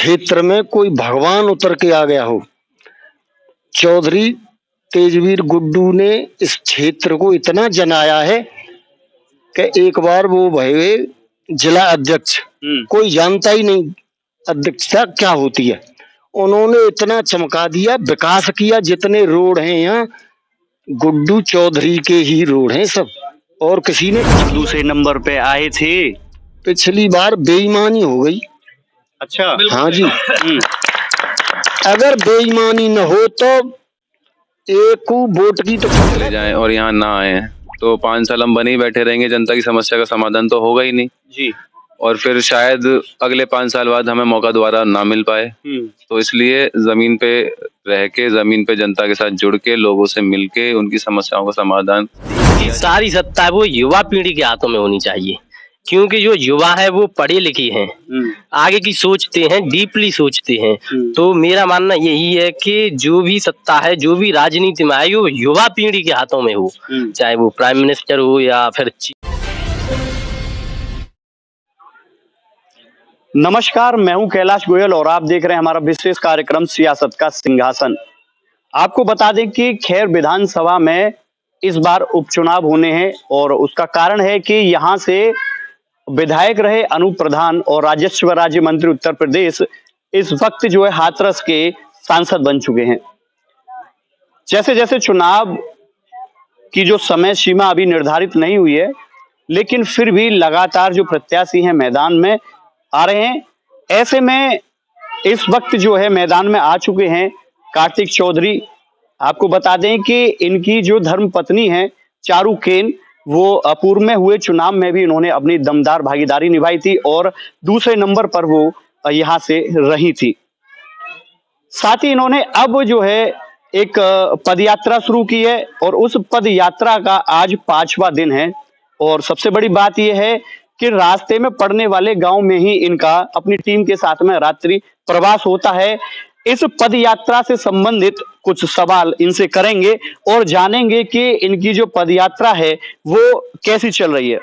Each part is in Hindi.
क्षेत्र में कोई भगवान उतर के आ गया हो। चौधरी तेजवीर गुड्डू ने इस क्षेत्र को इतना जनाया है कि एक बार वो भये जिला अध्यक्ष, कोई जानता ही नहीं अध्यक्षता क्या होती है। उन्होंने इतना चमका दिया, विकास किया। जितने रोड हैं यहाँ गुड्डू चौधरी के ही रोड हैं सब, और किसी ने दूसरे नंबर पे आए थे। पिछली बार बेईमानी हो गई। अच्छा, हाँ जी। अगर बेईमानी न हो तो एक वोट की तो चले जाएं और यहाँ ना आए तो 5 साल हम बने ही बैठे रहेंगे। जनता की समस्या का समाधान तो होगा ही नहीं जी। और फिर शायद अगले 5 साल बाद हमें मौका दोबारा ना मिल पाए। तो इसलिए जमीन पे रह के, जमीन पे जनता के साथ जुड़ के, लोगों से मिल के उनकी समस्याओं का समाधान। सारी सत्ता है वो युवा पीढ़ी के हाथों में होनी चाहिए, क्योंकि जो युवा है वो पढ़े लिखे हैं, आगे की सोचते हैं, डीपली सोचते हैं। तो मेरा मानना यही है कि जो भी सत्ता है, जो भी राजनीति में आए, वो युवा पीढ़ी के हाथों में हो, चाहे वो प्राइम मिनिस्टर हो या फिर। नमस्कार, मैं हूं कैलाश गोयल और आप देख रहे हैं हमारा विशेष कार्यक्रम सियासत का सिंहासन। आपको बता दें कि खैर विधानसभा में इस बार उपचुनाव होने हैं और उसका कारण है कि यहां से विधायक रहे अनूप प्रधान और राजस्व राज्य मंत्री उत्तर प्रदेश इस वक्त जो है हाथरस के सांसद बन चुके हैं। जैसे जैसे चुनाव की जो समय सीमा अभी निर्धारित नहीं हुई है, लेकिन फिर भी लगातार जो प्रत्याशी हैं मैदान में आ रहे हैं। ऐसे में इस वक्त जो है मैदान में आ चुके हैं कार्तिक चौधरी। आपको बता दें कि इनकी जो धर्म पत्नी है चारू केन, वो पूर्व में हुए चुनाव में भी इन्होंने अपनी दमदार भागीदारी निभाई थी और दूसरे नंबर पर वो यहां से रही थी। साथ ही इन्होंने अब जो है एक पदयात्रा शुरू की है और उस पद यात्रा का आज 5वां दिन है। और सबसे बड़ी बात यह है कि रास्ते में पड़ने वाले गांव में ही इनका अपनी टीम के साथ में रात्रि प्रवास होता है। इस पद यात्रा से संबंधित कुछ सवाल इनसे करेंगे और जानेंगे कि इनकी जो पद यात्रा है वो कैसी चल रही है।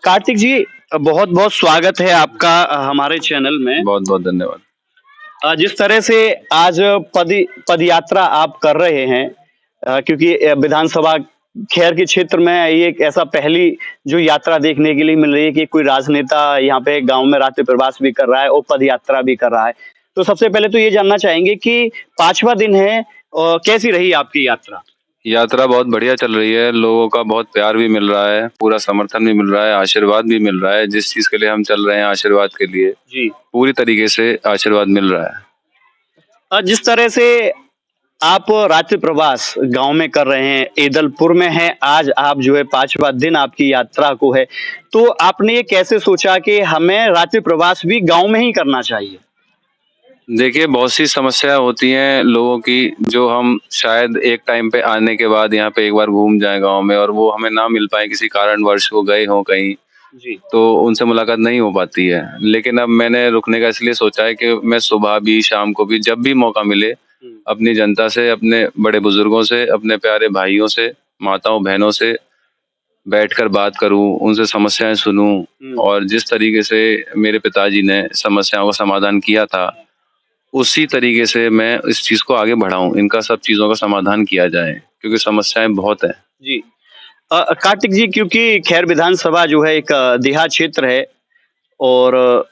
कार्तिक जी, बहुत बहुत स्वागत है आपका हमारे चैनल में। बहुत बहुत धन्यवाद। जिस तरह से आज पद यात्रा आप कर रहे हैं, क्योंकि विधानसभा खैर के क्षेत्र में ये एक ऐसा पहली जो यात्रा देखने के लिए मिल रही है कि कोई राजनेता यहाँ पे गांव में रात्रि प्रवास भी कर रहा है और पद यात्रा भी कर रहा है। तो सबसे पहले तो ये जानना चाहेंगे कि 5वां दिन है और कैसी रही आपकी यात्रा? यात्रा बहुत बढ़िया चल रही है। लोगों का बहुत प्यार भी मिल रहा है, पूरा समर्थन भी मिल रहा है, आशीर्वाद भी मिल रहा है। जिस चीज के लिए हम चल रहे हैं, आशीर्वाद के लिए, जी, पूरी तरीके से आशीर्वाद मिल रहा है। जिस तरह से आप रात्रि प्रवास गांव में कर रहे हैं, ईदलपुर में है आज आप, जो है 5वां दिन आपकी यात्रा को है, तो आपने ये कैसे सोचा कि हमें रात्रि प्रवास भी गांव में ही करना चाहिए? देखिए, बहुत सी समस्याएं होती हैं लोगों की, जो हम शायद एक टाइम पे आने के बाद यहाँ पे एक बार घूम जाए गांव में और वो हमें ना मिल पाए, किसी कारणवश वो गए हों कहीं जी, तो उनसे मुलाकात नहीं हो पाती है। लेकिन अब मैंने रुकने का इसलिए सोचा है कि मैं सुबह भी, शाम को भी, जब भी मौका मिले, अपनी जनता से, अपने बड़े बुजुर्गों से, अपने प्यारे भाइयों से, माताओं बहनों से बैठकर बात करूं, उनसे समस्याएं सुनूं और जिस तरीके से मेरे पिताजी ने समस्याओं का समाधान किया था, उसी तरीके से मैं इस चीज को आगे बढ़ाऊं, इनका सब चीजों का समाधान किया जाए, क्योंकि समस्याएं बहुत है। जी। कार्तिक जी, क्योंकि खैर विधानसभा जो है एक देहात क्षेत्र है और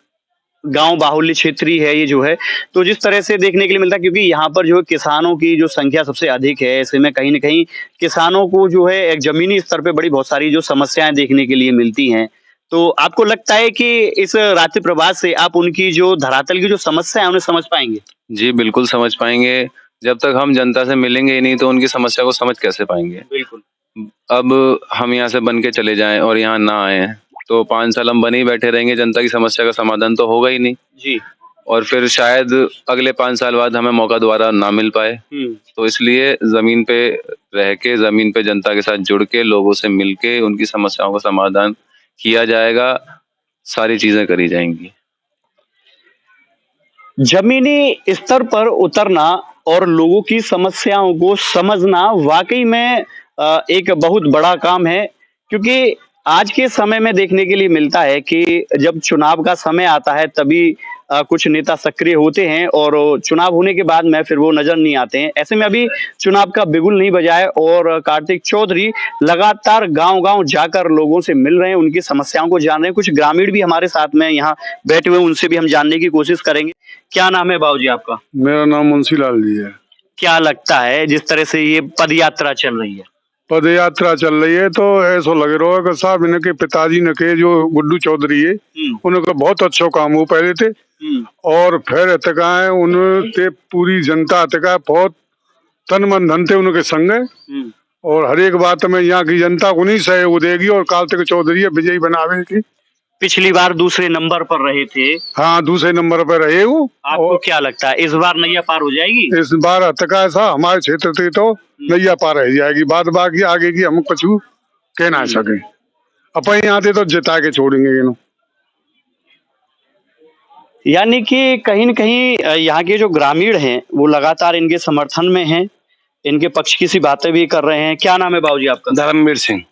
गांव बाहुल्य क्षेत्र ही है ये जो है, तो जिस तरह से देखने के लिए मिलता है, क्योंकि यहाँ पर जो है किसानों की जो संख्या सबसे अधिक है, ऐसे में कहीं न कहीं किसानों को जो है एक जमीनी स्तर पे बड़ी बहुत सारी जो समस्याएं देखने के लिए मिलती हैं। तो आपको लगता है कि इस रात्रि प्रवास से आप उनकी जो धरातल की जो समस्या है उन्हें समझ पाएंगे? जी बिल्कुल समझ पाएंगे। जब तक हम जनता से मिलेंगे ही नहीं तो उनकी समस्या को समझ कैसे पाएंगे। बिल्कुल। अब हम यहाँ से बन के चले जाएं और यहाँ ना आए तो 5 साल हम बने ही बैठे रहेंगे, जनता की समस्या का समाधान तो होगा ही नहीं जी। और फिर शायद अगले 5 साल बाद हमें मौका दोबारा ना मिल पाए। तो इसलिए जमीन पे रह के, जमीन पे जनता के साथ जुड़ के, लोगों से मिल के उनकी समस्याओं का समाधान किया जाएगा, सारी चीजें करी जाएंगी। जमीनी स्तर पर उतरना और लोगों की समस्याओं को समझना वाकई में एक बहुत बड़ा काम है, क्योंकि आज के समय में देखने के लिए मिलता है कि जब चुनाव का समय आता है तभी कुछ नेता सक्रिय होते हैं और चुनाव होने के बाद में फिर वो नजर नहीं आते हैं। ऐसे में अभी चुनाव का बिगुल नहीं बजा है और कार्तिक चौधरी लगातार गांव-गांव जाकर लोगों से मिल रहे हैं, उनकी समस्याओं को जान रहे हैं। कुछ ग्रामीण भी हमारे साथ में यहाँ बैठे हुए हैं, उनसे भी हम जानने की कोशिश करेंगे। क्या नाम है बाबूजी आपका? मेरा नाम मुंशीलाल जी है। क्या लगता है जिस तरह से ये पद यात्रा चल रही है? पद यात्रा चल रही है तो ऐसा लग रहा है कि साहब इनके पिताजी ने के जो गुड्डू चौधरी है उनका बहुत अच्छा काम हो पहले थे और फिर तका है उनके पूरी जनता तका बहुत तन मन धन थे उनके संग है और हर एक बात में यहाँ की जनता को नहीं सहयोग देगी और कार्तिक चौधरी विजयी बनावे की। पिछली बार दूसरे नंबर पर रहे थे। हाँ, दूसरे नंबर पर रहे वो। आपको क्या लगता है इस बार नैया पार हो जाएगी? इस बार तका ऐसा हमारे क्षेत्र से तो नैया पार रह जाएगी, बाद बाकी आगे की हम कुछ कह ना सके। अपन यहाँ थे तो जिता के छोड़ेंगे इन्हों। यानी कि कहीं न कहीं यहाँ के जो ग्रामीण हैं वो लगातार इनके समर्थन में हैं, इनके पक्ष की सी बातें भी कर रहे हैं। क्या नाम है बाबूजी आपका? धर्मवीर सिंह।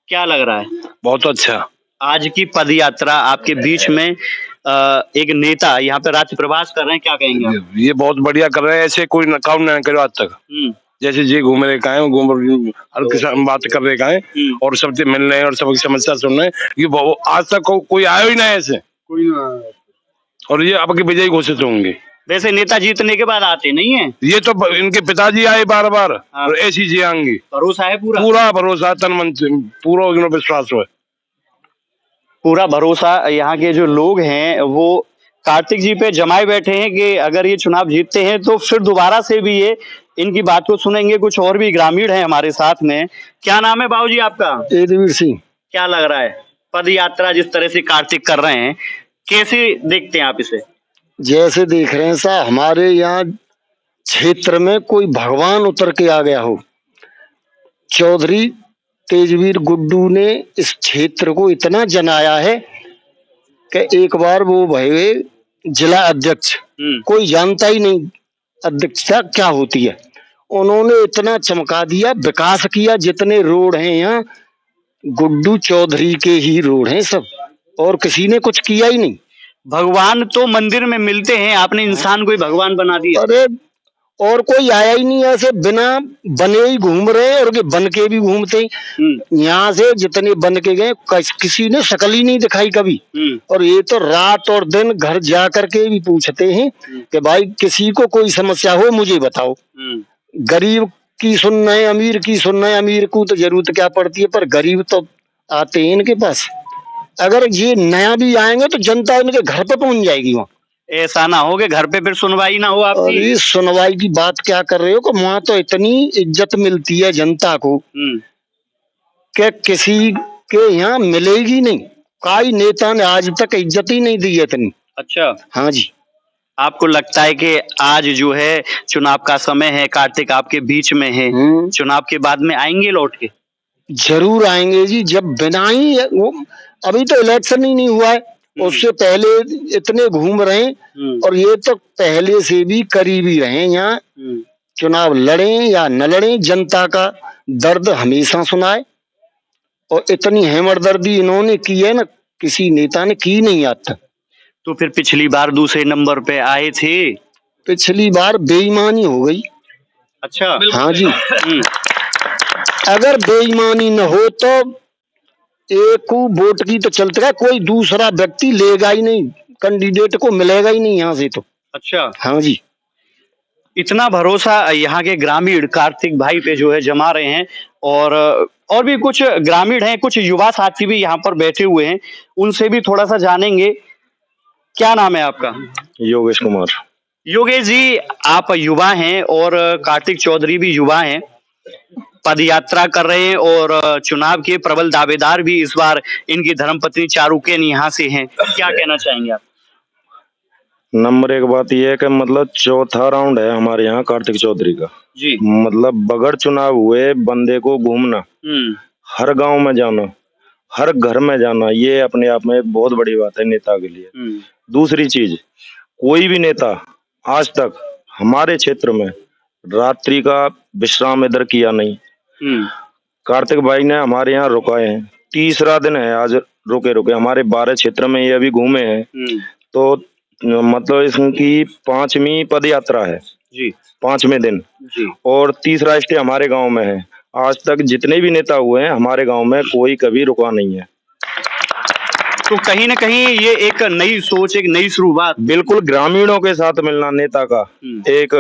क्या लग रहा है? बहुत अच्छा। आज की पद यात्रा आपके बीच में एक नेता यहाँ पे राज्य प्रवास कर रहे हैं, क्या कहेंगे आप? ये बहुत बढ़िया कर रहे हैं, ऐसे कोई काम नहीं करे आज तक। जैसे जी घूम रहे का है, हर किसान बात कर रहे का है और सबसे मिल रहे हैं और सबकी समस्या सुन रहे हैं। ये आज तक कोई आया ही नहीं ऐसे कोई ना, और ये अब के विजयी घोषित होंगे। वैसे नेता जीतने के बाद आते नहीं है, ये तो इनके पिताजी आए बार बार और ऐसी जी आएंगी। भरोसा है पूरा? पूरा भरोसा, तन मन से पूरा विश्वास है। पूरा भरोसा यहाँ के जो लोग हैं वो कार्तिक जी पे जमाए बैठे हैं कि अगर ये चुनाव जीतते हैं तो फिर दोबारा से भी ये इनकी बात को सुनेंगे। कुछ और भी ग्रामीण हैं हमारे साथ में। क्या नाम है बाबूजी आपका? तेजवीर सिंह। क्या लग रहा है पद यात्रा जिस तरह से कार्तिक कर रहे हैं, कैसे देखते हैं आप इसे? जैसे देख रहे हैं साहब, हमारे यहाँ क्षेत्र में कोई भगवान उतर के आ गया हो। चौधरी तेजवीर गुड्डू ने इस क्षेत्र को इतना जनाया है कि एक बार वो भये जिला अध्यक्ष, कोई जानता ही नहीं अध्यक्षता क्या होती है। उन्होंने इतना चमका दिया, विकास किया। जितने रोड हैं यहाँ गुड्डू चौधरी के ही रोड हैं सब, और किसी ने कुछ किया ही नहीं। भगवान तो मंदिर में मिलते हैं, आपने इंसान को ही भगवान बना दिया। अरे और कोई आया ही नहीं, ऐसे बिना बने ही घूम रहे और के बन के भी घूमते। यहाँ से जितने बन के गए किसी ने शक्ल ही नहीं दिखाई कभी। और ये तो रात और दिन घर जा करके भी पूछते हैं कि भाई किसी को कोई समस्या हो मुझे बताओ। गरीब की सुनना है, अमीर की सुनना है। अमीर को तो जरूरत क्या पड़ती है, पर गरीब तो आते हैं इनके पास। अगर ये नया भी आएंगे तो जनता इनके घर पे पहुंच जाएगी। वहाँ ऐसा ना हो कि घर पे फिर सुनवाई ना हो आपकी। अरे सुनवाई की बात क्या कर रहे हो कि वहाँ तो इतनी इज्जत मिलती है जनता को कि किसी के यहाँ मिलेगी नहीं। कोई नेता ने आज तक इज्जत ही नहीं दी है इतनी। अच्छा, हाँ जी। आपको लगता है कि आज जो है चुनाव का समय है, कार्तिक आपके बीच में है, चुनाव के बाद में आएंगे लौट के? जरूर आएंगे जी। जब बिना ही वो अभी तो इलेक्शन ही नहीं हुआ है, उससे पहले इतने घूम रहे हैं और ये तो पहले से भी करीबी रहे। यहाँ चुनाव लड़े या न लड़े, जनता का दर्द हमेशा सुनाए। और इतनी हमदर्दी इन्होंने की है ना, किसी नेता ने की नहीं आज तक। तो फिर पिछली बार दूसरे नंबर पे आए थे? पिछली बार बेईमानी हो गई। अच्छा, हाँ जी। अगर बेईमानी न हो तो एक वोट की तो चलता है, कोई दूसरा व्यक्ति लेगा ही नहीं, कैंडिडेट को मिलेगा ही नहीं यहाँ से तो। अच्छा, हाँ जी। इतना भरोसा यहाँ के ग्रामीण कार्तिक भाई पे जो है जमा रहे हैं। और भी कुछ ग्रामीण हैं, कुछ युवा साथी भी यहाँ पर बैठे हुए हैं, उनसे भी थोड़ा सा जानेंगे। क्या नाम है आपका? योगेश कुमार। योगेश जी, आप युवा हैं और कार्तिक चौधरी भी युवा हैं, पद यात्रा कर रहे हैं और चुनाव के प्रबल दावेदार भी इस बार इनकी धर्मपत्नी चारुकेन यहाँ से हैं। क्या कहना चाहेंगे आप? नंबर एक बात यह है कि मतलब चौथा राउंड है हमारे यहाँ कार्तिक चौधरी का जी। मतलब बगैर चुनाव हुए बंदे को घूमना, हर गांव में जाना, हर घर में जाना, ये अपने आप में एक बहुत बड़ी बात है नेता के लिए। दूसरी चीज, कोई भी नेता आज तक हमारे क्षेत्र में रात्रि का विश्राम इधर किया नहीं। कार्तिक भाई ने हमारे यहाँ रुकाए हैं, तीसरा दिन है आज रुके हमारे 12 क्षेत्र में ये अभी घूमे हैं। तो मतलब इसकी 5वीं पद यात्रा है जी 5वें दिन, जी। और 30 स्टे हमारे गांव में है। आज तक जितने भी नेता हुए हैं हमारे गांव में कोई कभी रुका नहीं है। तो कहीं ना कहीं ये एक नई सोच, एक नई शुरुआत। बिल्कुल ग्रामीणों के साथ मिलना नेता का एक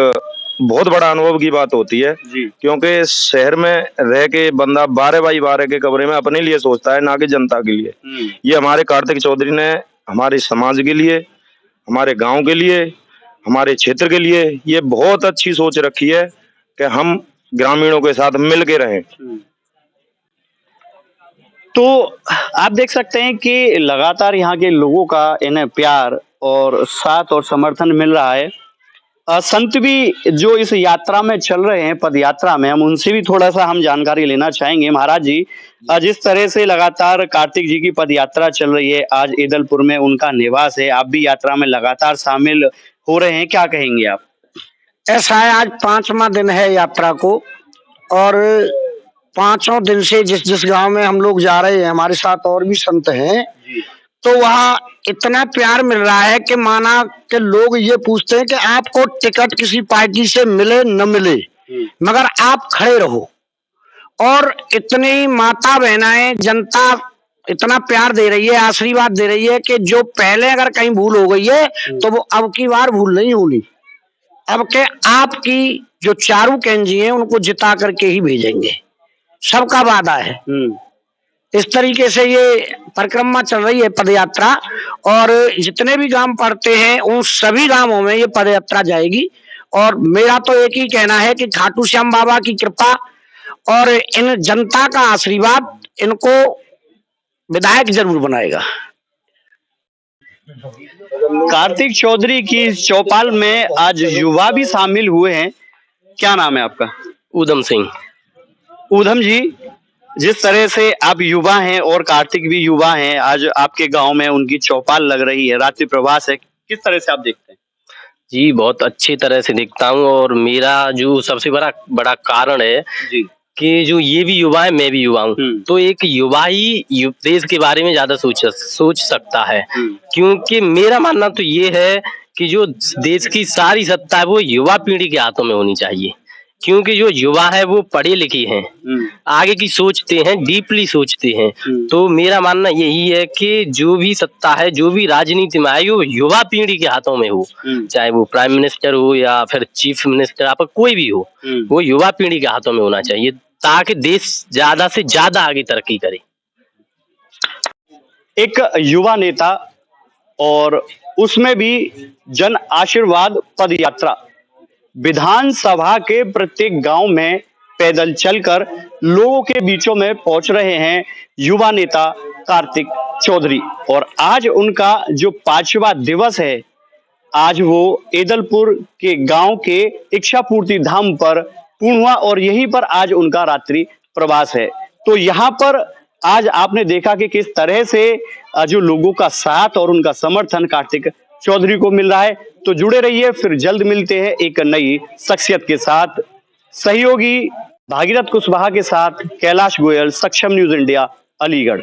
बहुत बड़ा अनुभव की बात होती है जी। क्योंकि शहर में रह के बंदा 12x12 के कमरे में अपने लिए सोचता है, ना कि जनता के लिए। ये हमारे कार्तिक चौधरी ने हमारे समाज के लिए, हमारे गांव के लिए, हमारे क्षेत्र के लिए ये बहुत अच्छी सोच रखी है कि हम ग्रामीणों के साथ मिल के रहें। तो आप देख सकते हैं कि लगातार यहाँ के लोगों का इन्हें प्यार और साथ और समर्थन मिल रहा है। संत भी जो इस यात्रा में चल रहे हैं, पद यात्रा में, हम उनसे भी थोड़ा सा हम जानकारी लेना चाहेंगे। महाराज जी, जिस तरह से लगातार कार्तिक जी की पद यात्रा चल रही है, आज ईदलपुर में उनका निवास है, आप भी यात्रा में लगातार शामिल हो रहे हैं, क्या कहेंगे आप? ऐसा है, आज 5वां दिन है यात्रा को, और 5 दिन से जिस जिस गांव में हम लोग जा रहे हैं, हमारे साथ और भी संत हैं, तो वहाँ इतना प्यार मिल रहा है कि माना कि लोग ये पूछते हैं कि आपको टिकट किसी पार्टी से मिले न मिले, मगर आप खड़े रहो। और इतनी माता बहनाएं, जनता इतना प्यार दे रही है, आशीर्वाद दे रही है कि जो पहले अगर कहीं भूल हो गई है तो वो अब की बार भूल नहीं होनी। अब के आपकी जो चारू कैंजी हैं उनको जिता करके ही भेजेंगे, सबका वादा है। इस तरीके से ये परिक्रमा चल रही है, पदयात्रा, और जितने भी गांव पड़ते हैं उन सभी गांवों में ये पदयात्रा जाएगी। और मेरा तो एक ही कहना है कि खाटू श्याम बाबा की कृपा और इन जनता का आशीर्वाद इनको विधायक जरूर बनाएगा। कार्तिक चौधरी की चौपाल में आज युवा भी शामिल हुए हैं। क्या नाम है आपका? ऊधम सिंह। ऊधम जी, जिस तरह से आप युवा हैं और कार्तिक भी युवा हैं, आज आपके गांव में उनकी चौपाल लग रही है, रात्रि प्रवास है, किस तरह से आप देखते हैं? जी बहुत अच्छी तरह से देखता हूँ, और मेरा जो सबसे बड़ा कारण है जी कि जो ये भी युवा है, मैं भी युवा हूँ, तो एक युवा ही देश के बारे में ज्यादा सोच सकता है। क्योंकि मेरा मानना तो ये है कि जो देश की सारी सत्ता है वो युवा पीढ़ी के हाथों में होनी चाहिए। क्योंकि जो युवा है वो पढ़े लिखे हैं, आगे की सोचते हैं, डीपली सोचते हैं। तो मेरा मानना यही है कि जो भी सत्ता है, जो भी राजनीति में आए, वो युवा पीढ़ी के हाथों में हो, चाहे वो प्राइम मिनिस्टर हो या फिर चीफ मिनिस्टर, आप कोई भी हो, वो युवा पीढ़ी के हाथों में होना चाहिए, ताकि देश ज्यादा से ज्यादा आगे तरक्की करे। एक युवा नेता और उसमें भी जन आशीर्वाद पद यात्रा, विधानसभा के प्रत्येक गांव में पैदल चलकर लोगों के बीचों में पहुंच रहे हैं युवा नेता कार्तिक चौधरी। और आज उनका जो 5वां दिवस है, आज वो ईदलपुर के गांव के इच्छापूर्ति धाम पर पूर्ण हुआ, और यहीं पर आज उनका रात्रि प्रवास है। तो यहाँ पर आज आपने देखा कि किस तरह से जो लोगों का साथ और उनका समर्थन कार्तिक चौधरी को मिल रहा है। तो जुड़े रहिए, फिर जल्द मिलते हैं एक नई शख्सियत के साथ। सहयोगी भागीरथ कुशवाहा के साथ कैलाश गोयल, सक्षम न्यूज इंडिया, अलीगढ़।